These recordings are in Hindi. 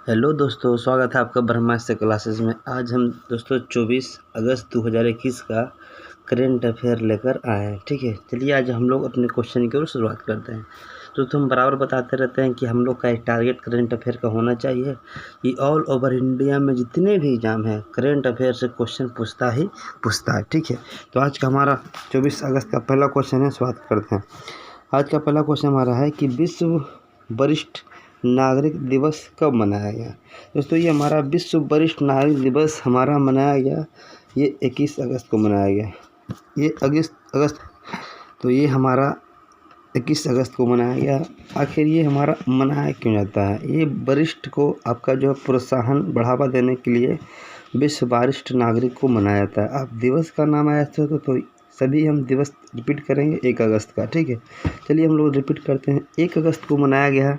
हेलो दोस्तों, स्वागत है आपका ब्रह्मास्त्र क्लासेस में। आज हम दोस्तों 24 अगस्त 2021 का करेंट अफेयर लेकर आए हैं। ठीक है, चलिए आज हम लोग अपने क्वेश्चन की ओर शुरुआत करते हैं। तो हम बराबर बताते रहते हैं कि हम लोग का एक टारगेट करेंट अफेयर का होना चाहिए कि ऑल ओवर इंडिया में जितने भी एग्जाम है करेंट अफेयर से क्वेश्चन पूछता है। ठीक है, तो आज का हमारा 24 अगस्त का पहला क्वेश्चन है, शुरुआत करते हैं। आज का पहला क्वेश्चन हमारा है कि विश्व वरिष्ठ नागरिक दिवस कब मनाया गया। दोस्तों ये हमारा विश्व वरिष्ठ नागरिक दिवस हमारा मनाया गया, ये 21 अगस्त को मनाया गया। ये अगस्त तो ये हमारा 21 अगस्त को मनाया गया। आखिर ये हमारा मनाया क्यों जाता है? ये वरिष्ठ को आपका जो है प्रोत्साहन बढ़ावा देने के लिए विश्व वरिष्ठ नागरिक को मनाया जाता है। आप दिवस का नाम आया तो सभी हम दिवस रिपीट करेंगे 1 अगस्त का। ठीक है, चलिए हम लोग रिपीट करते हैं। 1 अगस्त को मनाया गया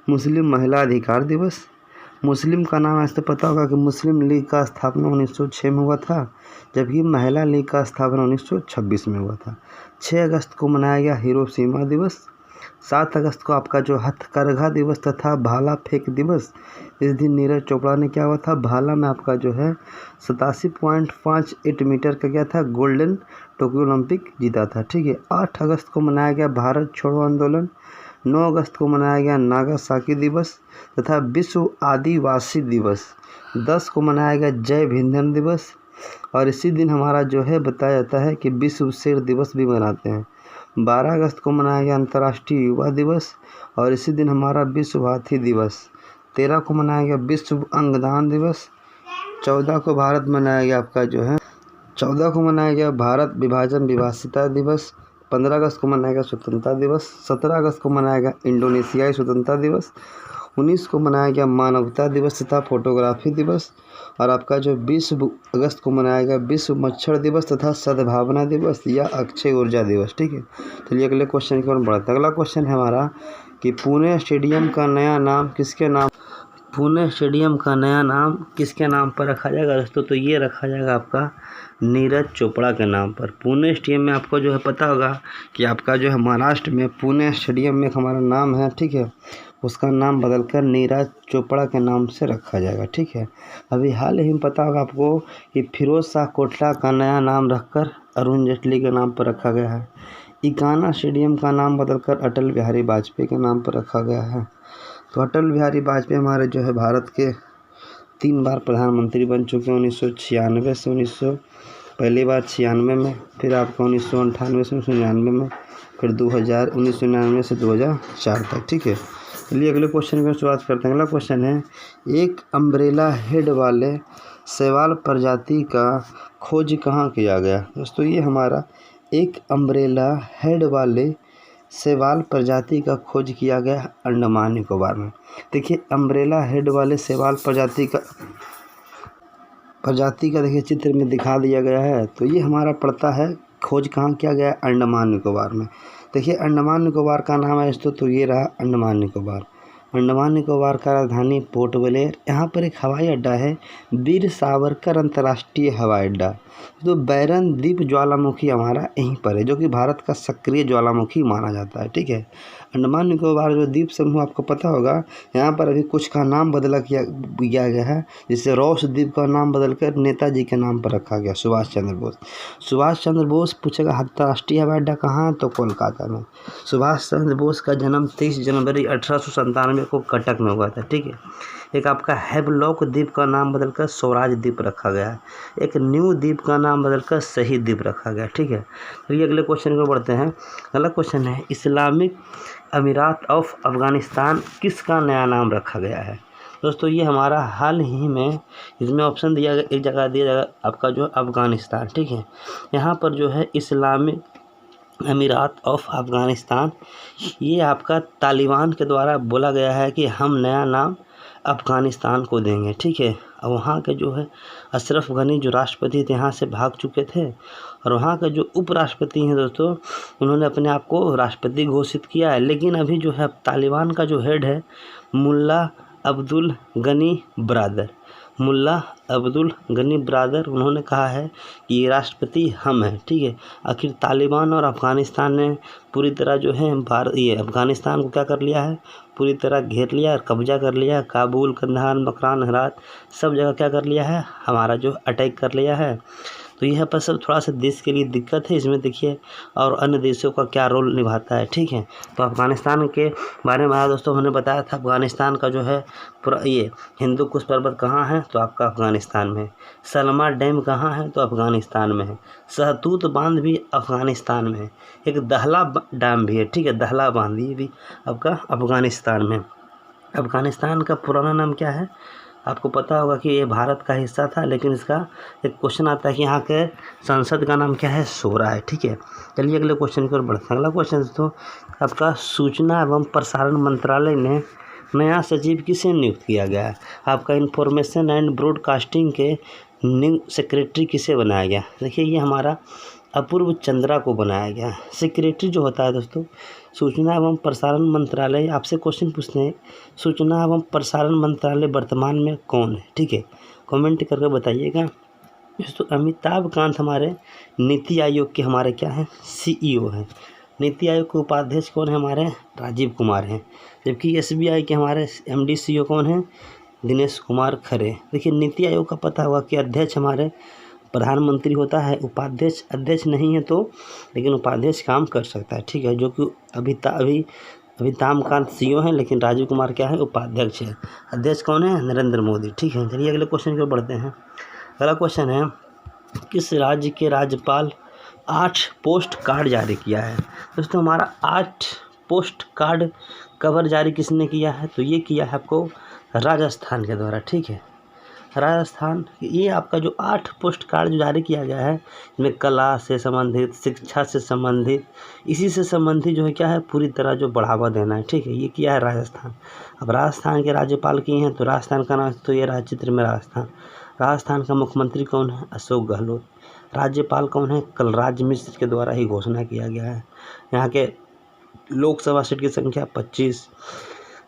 मुस्लिम महिला अधिकार दिवस। मुस्लिम का नाम ऐसे पता होगा कि मुस्लिम लीग का स्थापना 1906 में हुआ था, जबकि महिला लीग का स्थापना 1926 में हुआ था। 6 अगस्त को मनाया गया हिरोशिमा दिवस। 7 अगस्त को आपका जो हथकरघा दिवस तथा भाला फेंक दिवस। इस दिन नीरज चोपड़ा ने क्या हुआ था, भाला में आपका जो है 87.58 मीटर का क्या था, गोल्डन टोक्यो ओलंपिक जीता था। ठीक है, 8 अगस्त को मनाया गया भारत छोड़ो आंदोलन। 9 अगस्त को मनाया गया नागासाकी दिवस तथा विश्व आदिवासी दिवस। 10 को मनाया गया जैव ईंधन दिवस। और इसी दिन हमारा जो है बताया जाता है कि विश्व शेर दिवस भी मनाते हैं। 12 अगस्त को मनाया गया अंतर्राष्ट्रीय युवा दिवस और इसी दिन हमारा विश्व हाथी दिवस। 13 को मनाया गया विश्व अंगदान दिवस। 14 को भारत मनाया गया आपका जो है 14 को मनाया गया भारत विभाजन विभाषिता दिवस। 15 अगस्त को मनाया गया स्वतंत्रता दिवस। 17 अगस्त को मनाया गया इंडोनेशियाई स्वतंत्रता दिवस। 19 को मनाया गया मानवता दिवस तथा फोटोग्राफी दिवस। और आपका जो 20 अगस्त को मनाया गया विश्व मच्छर दिवस तथा सद्भावना दिवस या अक्षय ऊर्जा दिवस। ठीक है, चलिए अगले क्वेश्चन की ओर बढ़ते हैं। अगला क्वेश्चन है हमारा कि पुणे स्टेडियम का नया नाम किसके नाम पर रखा जाएगा दोस्तों? तो ये रखा जाएगा आपका नीरज चोपड़ा के नाम पर। पुणे स्टेडियम में आपको जो है पता होगा कि आपका जो है महाराष्ट्र में पुणे स्टेडियम में हमारा नाम है। ठीक है, उसका नाम बदलकर नीरज चोपड़ा के नाम से रखा जाएगा। ठीक है, अभी हाल ही में पता होगा आपको कि फिरोज शाह कोटला का नया नाम रखकर अरुण जेटली के नाम पर रखा गया है। इकाना स्टेडियम का नाम बदलकर अटल बिहारी वाजपेयी के नाम पर रखा गया है। तो अटल बिहारी वाजपेयी हमारे जो है भारत के 3 बार प्रधानमंत्री बन चुके हैं। 1996 से पहली बार 96 में, फिर आपका 1998 से 1999 में, फिर 1999 से 2004 तक। ठीक है, चलिए अगले क्वेश्चन की शुरुआत करते हैं। अगला क्वेश्चन है एक अम्ब्रेला हेड वाले शैवाल प्रजाति का खोज कहाँ किया गया? दोस्तों ये हमारा एक अम्ब्रेला हेड वाले शैवाल प्रजाति का खोज किया गया अंडमान निकोबार में। देखिए अम्ब्रेला हेड वाले शैवाल प्रजाति का देखिए चित्र में दिखा दिया गया है। तो ये हमारा पड़ता है, खोज कहाँ किया गया? अंडमान निकोबार में। देखिए अंडमान निकोबार का नाम है तो ये रहा अंडमान निकोबार। अंडमान निकोबार का राजधानी पोर्ट ब्लेयर। यहाँ पर एक हवाई अड्डा है, वीर सावरकर अंतर्राष्ट्रीय हवाई अड्डा। तो बैरन द्वीप ज्वालामुखी हमारा यहीं पर है, जो कि भारत का सक्रिय ज्वालामुखी माना जाता है। ठीक है, अंडमान निकोबार जो द्वीप समूह आपको पता होगा, यहाँ पर अभी कुछ का नाम बदला किया गया है, जिससे रॉस द्वीप का नाम बदलकर नेताजी के नाम पर रखा गया, सुभाष चंद्र बोस। पूछेगा अंतर्राष्ट्रीय हवाई अड्डा कहाँ है? तो कोलकाता में। सुभाष चंद्र बोस का जन्म 23 जनवरी 1897 को कटक में हुआ था। ठीक है, एक आपका हैवलॉक द्वीप का नाम बदलकर स्वराज द्वीप रखा गया है। एक न्यू द्वीप का नाम बदलकर शहीद द्वीप रखा गया। ठीक है, तो ये अगले क्वेश्चन को बढ़ते हैं। अगला क्वेश्चन है इस्लामिक अमीरात ऑफ अफगानिस्तान किसका नया नाम रखा गया है? दोस्तों ये हमारा हाल ही में इसमें ऑप्शन दिया गया, एक जगह दिया जाएगा आपका जो अफगानिस्तान। ठीक है, यहाँ पर जो है इस्लामिक अमीरात ऑफ अफगानिस्तान, ये आपका तालिबान के द्वारा बोला गया है कि हम नया नाम अफ़गानिस्तान को देंगे। ठीक है, और वहाँ के जो है अशरफ गनी जो राष्ट्रपति थे यहाँ से भाग चुके थे, और वहाँ के जो उपराष्ट्रपति हैं दोस्तों, उन्होंने अपने आप को राष्ट्रपति घोषित किया है। लेकिन अभी जो है तालिबान का जो हेड है मुल्ला अब्दुल गनी बरादर, मुल्ला अब्दुल गनी ब्रादर, उन्होंने कहा है कि ये राष्ट्रपति हम हैं, ठीक है। आखिर तालिबान और अफ़गानिस्तान ने पूरी तरह जो है ये अफ़गानिस्तान को क्या कर लिया है, पूरी तरह घेर लिया और कब्जा कर लिया। काबुल, कंधार, मकरान, हेरात सब जगह क्या कर लिया है, हमारा जो अटैक कर लिया है। तो यहाँ पर सब थोड़ा सा देश के लिए दिक्कत है इसमें, देखिए, और अन्य देशों का क्या रोल निभाता है, ठीक है। तो अफ़गानिस्तान के बारे में दोस्तों हमने बताया था, अफ़गानिस्तान का जो है पूरा ये हिंदू कुश पर्वत कहाँ है, तो आपका अफ़गानिस्तान में है। सलमा डैम कहाँ है, तो अफ़गानिस्तान में है। सहतूत बांध भी अफ़गानिस्तान में है। एक दहला डैम भी है, ठीक है, दहला बांध, ये भी आपका अफ़गानिस्तान में। अफ़गानिस्तान का पुराना नाम क्या है, आपको पता होगा कि ये भारत का हिस्सा था, लेकिन इसका एक क्वेश्चन आता है कि यहाँ के संसद का नाम क्या है, शोरा है, ठीक है। चलिए अगले क्वेश्चन की ओर बढ़ते हैं। अगला क्वेश्चन दोस्तों आपका, सूचना एवं प्रसारण मंत्रालय ने नया सचिव किसे नियुक्त किया गया है। आपका इंफॉर्मेशन एंड ब्रॉडकास्टिंग के न्यू सेक्रेटरी किसे बनाया गया। देखिए ये हमारा अपूर्व चंद्रा को बनाया गया। सेक्रेटरी जो होता है दोस्तों, सूचना एवं प्रसारण मंत्रालय, आपसे क्वेश्चन पूछते हैं, सूचना एवं प्रसारण मंत्रालय वर्तमान में कौन है, ठीक है, कमेंट करके बताइएगा। दोस्तों अमिताभ कांत हमारे नीति आयोग के हमारे क्या हैं, CEO हैं। नीति आयोग के उपाध्यक्ष कौन है, हमारे राजीव कुमार हैं। जबकि SBI के हमारे MD CEO कौन हैं, दिनेश कुमार खरे। देखिए नीति आयोग का पता होगा कि अध्यक्ष हमारे प्रधानमंत्री होता है, उपाध्यक्ष अध्यक्ष नहीं है तो, लेकिन उपाध्यक्ष काम कर सकता है, ठीक है, जो कि अमिताभ कांत CEO हैं, लेकिन राजीव कुमार क्या है, उपाध्यक्ष है। अध्यक्ष कौन है, नरेंद्र मोदी, ठीक है। चलिए अगले क्वेश्चन की ओर बढ़ते हैं। अगला क्वेश्चन है, किस राज्य के राज्यपाल 8 पोस्ट कार्ड जारी किया है। दोस्तों हमारा 8 पोस्ट कार्ड कवर जारी किसने किया है, तो ये किया है आपको राजस्थान के द्वारा, ठीक है। राजस्थान, ये आपका जो 8 पोस्ट कार्ड जो जारी किया गया है, इसमें कला से संबंधित, शिक्षा से संबंधित, इसी से संबंधित जो है क्या है, पूरी तरह जो बढ़ावा देना है, ठीक है, ये किया है राजस्थान। अब राजस्थान के राज्यपाल किए हैं, तो राजस्थान का नाम तो ये रहा चित्र में राजस्थान। राजस्थान का मुख्यमंत्री कौन है, अशोक गहलोत। राज्यपाल कौन है, कलराज मिश्र के द्वारा ही घोषणा किया गया है। यहाँ के लोकसभा सीट की संख्या 25,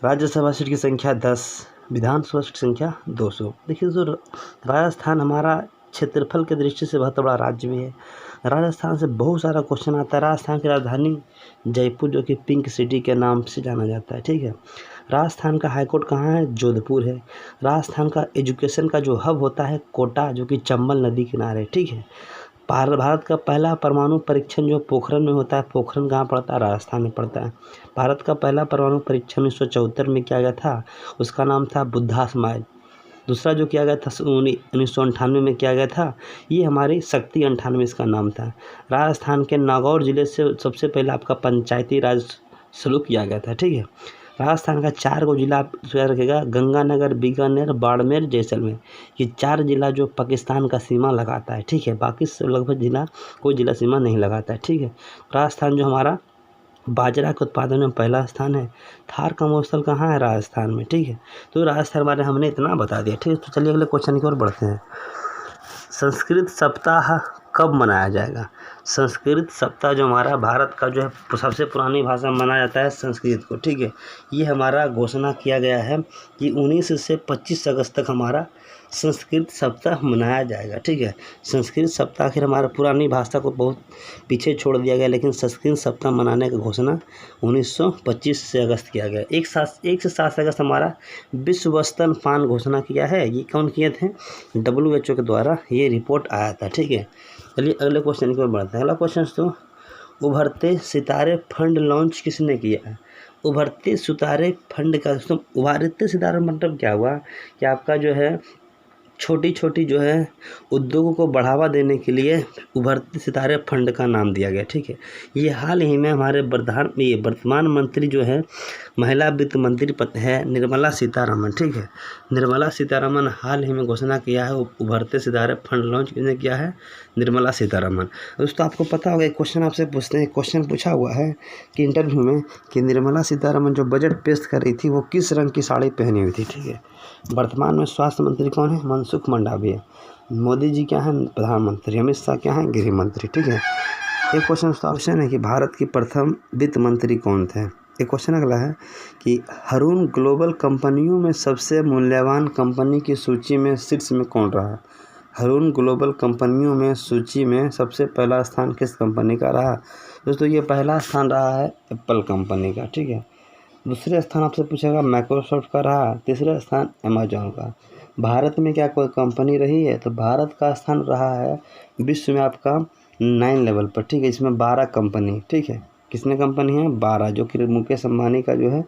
राज्यसभा सीट की संख्या 10, विधानसभा सीट की संख्या 200। देखिए दोस्तों राजस्थान हमारा क्षेत्रफल के दृष्टि से बहुत बड़ा राज्य भी है। राजस्थान से बहुत सारा क्वेश्चन आता है। राजस्थान की राजधानी जयपुर, जो कि पिंक सिटी के नाम से जाना जाता है, ठीक है। राजस्थान का हाईकोर्ट कहाँ है, जोधपुर है। राजस्थान का एजुकेशन का जो हब होता है कोटा, जो कि चंबल नदी किनारे, ठीक है। भारत का पहला परमाणु परीक्षण जो पोखरण में होता है, पोखरण कहाँ पड़ता है, राजस्थान में पड़ता है। भारत का पहला परमाणु परीक्षण 1974 में किया गया था, उसका नाम था बुद्धा स्माइल। दूसरा जो किया गया था 1998 में किया गया था, ये हमारी शक्ति 98 इसका नाम था। राजस्थान के नागौर जिले से सबसे पहले आपका पंचायती राज शुरू किया गया था, ठीक है। राजस्थान का 4 जिला रखेगा, गंगानगर, बीकानेर, बाड़मेर, जैसलमेर। ये 4 जिला जो पाकिस्तान का सीमा लगाता है, ठीक है। बाकी सब लगभग जिला कोई जिला सीमा नहीं लगाता है, ठीक है। राजस्थान जो हमारा बाजरा के उत्पादन में पहला स्थान है। थार का महोत्सव कहाँ है, राजस्थान में, ठीक है। तो राजस्थान बारे हमने इतना बता दिया, ठीक है। तो चलिए अगले क्वेश्चन की ओर बढ़ते हैं। संस्कृत सप्ताह कब मनाया जाएगा। संस्कृत सप्ताह जो हमारा भारत का जो है सबसे पुरानी भाषा माना जाता है संस्कृत को, ठीक है। ये हमारा घोषणा किया गया है कि 19 से 25 अगस्त तक हमारा संस्कृत सप्ताह मनाया जाएगा, ठीक है। संस्कृत सप्ताह आखिर हमारा पुरानी भाषा को बहुत पीछे छोड़ दिया गया, लेकिन संस्कृत सप्ताह मनाने की घोषणा 1925 से अगस्त किया गया। 1 से 7 अगस्त हमारा विश्व स्तनपान घोषणा किया है। ये कौन किए थे, WHO के द्वारा ये रिपोर्ट आया था, ठीक है। चलिए अगले क्वेश्चन की ओर बढ़ते हैं। अगला क्वेश्चन तो उभरते सितारे फंड लॉन्च किसने किया है। उभरते सितारे फंड का दोस्तों, उभरते सितारे मतलब क्या हुआ कि आपका जो है छोटी छोटी जो है उद्योगों को बढ़ावा देने के लिए उभरते सितारे फंड का नाम दिया गया, ठीक है। ये हाल ही में हमारे वर्तमान मंत्री जो है महिला वित्त मंत्री है निर्मला सीतारमण, ठीक है। निर्मला सीतारमण हाल ही में घोषणा किया है उभरते सितारे फंड लॉन्च किसने किया है, निर्मला सीतारमण। दोस्तों आपको पता होगा एक क्वेश्चन आपसे पूछते हैं, क्वेश्चन पूछा हुआ है कि इंटरव्यू में कि निर्मला सीतारमण जो बजट पेश कर रही थी वो किस रंग की साड़ी पहनी हुई थी, ठीक है। वर्तमान में स्वास्थ्य मंत्री कौन है, मनसुख मंडाविया। मोदी जी क्या है, प्रधानमंत्री। अमित शाह क्या है, गृह मंत्री, ठीक है। एक क्वेश्चन है कि भारत के प्रथम वित्त मंत्री कौन थे। एक क्वेश्चन अगला है कि हारून ग्लोबल कंपनियों में सबसे मूल्यवान कंपनी की सूची में शीर्ष में कौन रहा? हारून ग्लोबल कंपनियों में सूची में सबसे पहला स्थान किस कंपनी का रहा? दोस्तों ये पहला स्थान रहा है एप्पल कंपनी का, ठीक है। दूसरे स्थान आपसे पूछेगा माइक्रोसॉफ्ट का रहा, तीसरा स्थान अमेजॉन का। भारत में क्या कोई कंपनी रही है? तो भारत का स्थान रहा है विश्व में आपका 9 लेवल पर, ठीक है। इसमें 12 कंपनी, ठीक है। किसने कंपनी है? 12, जो कि मुकेश अंबानी का जो है।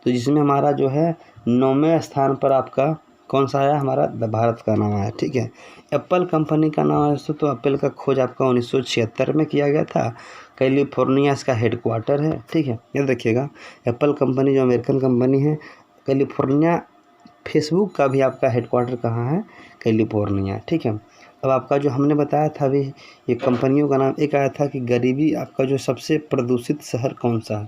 तो जिसमें हमारा जो है 9वें स्थान पर आपका कौन सा आया? हमारा भारत का नाम आया, ठीक है। एप्पल कंपनी का नाम है दोस्तों, तो एप्पल का खोज आपका 1976 में किया गया था। कैलिफोर्निया इसका हेडक्वार्टर है, ठीक है। याद रखिएगा, एप्पल कंपनी जो अमेरिकन कंपनी है, कैलिफोर्निया। फेसबुक का भी आपका हेडक्वार्टर कहाँ है? कैलिफोर्निया, ठीक है। अब आपका जो हमने बताया था अभी ये कंपनियों का नाम, एक आया था कि गरीबी आपका जो सबसे प्रदूषित शहर कौन सा है?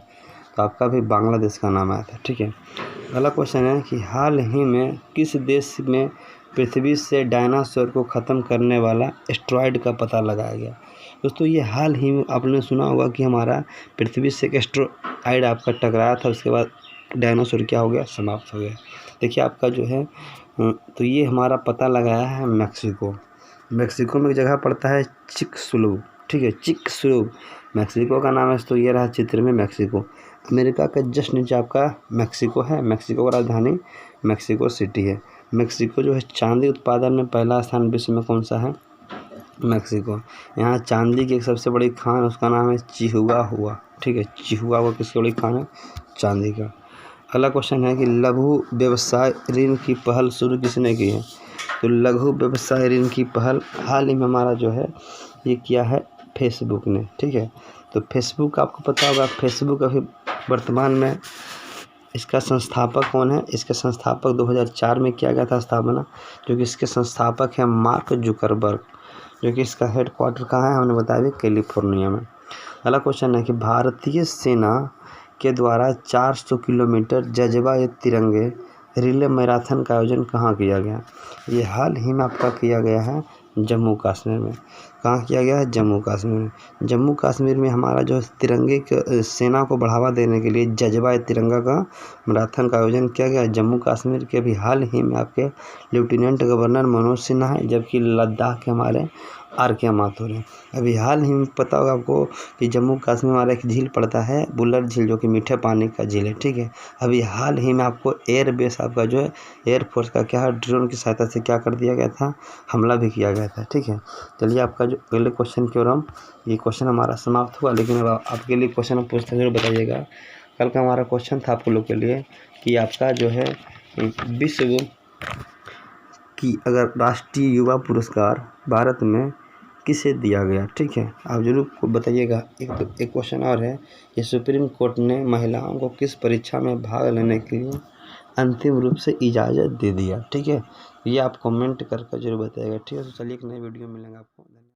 तो आपका भी बांग्लादेश का नाम आया था, ठीक है। अगला क्वेश्चन है कि हाल ही में किस देश में पृथ्वी से डायनासोर को ख़त्म करने वाला एस्ट्रॉयड का पता लगाया गया? दोस्तों ये हाल ही में आपने सुना होगा कि हमारा पृथ्वी से एक एस्ट्रॉयड आपका टकराया था, उसके बाद डायनासोर क्या हो गया? समाप्त हो गया। देखिए आपका जो है तो ये हमारा पता लगाया है मैक्सिको। मैक्सिको में एक जगह पड़ता है चिकसुलू, ठीक है, चिकसुलू मैक्सिको का नाम है। तो ये रहा चित्र में मैक्सिको। अमेरिका का जस्ट नीचे आपका मैक्सिको है। मैक्सिको का राजधानी मैक्सिको सिटी है। मैक्सिको जो है चांदी उत्पादन में पहला स्थान विश्व में कौन सा है? मैक्सिको। यहाँ चांदी की एक सबसे बड़ी खान, उसका नाम है चिहुआहुआ, ठीक है। चिहुआहुआ किसकी बड़ी खान है? चांदी का। अगला क्वेश्चन है कि लघु व्यवसाय ऋण की पहल शुरू किसने की है? तो लघु व्यवसाय ऋण की पहल हाल ही में हमारा जो है ये किया है फेसबुक ने, ठीक है। तो फेसबुक आपको पता होगा, फेसबुक अभी वर्तमान में इसका संस्थापक कौन है? इसके संस्थापक 2004 में किया गया था स्थापना, जो कि इसके संस्थापक हैं मार्क जुकरबर्ग, जो कि इसका हेडक्वार्टर कहाँ है? हमने बताया कैलिफोर्निया में। अगला क्वेश्चन है कि भारतीय सेना के द्वारा 400 किलोमीटर जज्बा ए तिरंगे रिले मैराथन का आयोजन कहाँ किया गया? ये हाल ही में आपका किया गया है जम्मू कश्मीर में। कहाँ किया गया है? जम्मू कश्मीर में। जम्मू कश्मीर में हमारा जो तिरंगे के सेना को बढ़ावा देने के लिए जज्बा ए तिरंगा का मैराथन का आयोजन किया गया जम्मू कश्मीर के। भी हाल ही में आपके लेफ्टिनेंट गवर्नर मनोज सिन्हा है, जबकि लद्दाख के हमारे RK माथुर हैं। अभी हाल ही में पता होगा आपको कि जम्मू कश्मीर में हमारा एक झील पड़ता है बुलर झील, जो कि मीठे पानी का झील है, ठीक है। अभी हाल ही में आपको एयर बेस आपका जो है एयरफोर्स का क्या है, ड्रोन की सहायता से क्या कर दिया गया था? हमला भी किया गया था, ठीक है। चलिए आपका जो अगले क्वेश्चन की ओर हम, ये क्वेश्चन हमारा समाप्त हुआ, लेकिन अब आपके लिए क्वेश्चन हम पूछते जरूर बताइएगा। कल का हमारा क्वेश्चन था आपको लोग के लिए कि आपका जो है विश्व की अगर राष्ट्रीय युवा पुरस्कार भारत में किसे दिया गया, ठीक है। आप जरूर बताइएगा। एक क्वेश्चन और है कि सुप्रीम कोर्ट ने महिलाओं को किस परीक्षा में भाग लेने के लिए अंतिम रूप से इजाज़त दे दिया, ठीक है। ये आप कमेंट करके जरूर बताइएगा, ठीक है। तो चलिए एक नई वीडियो मिलेंगे आपको।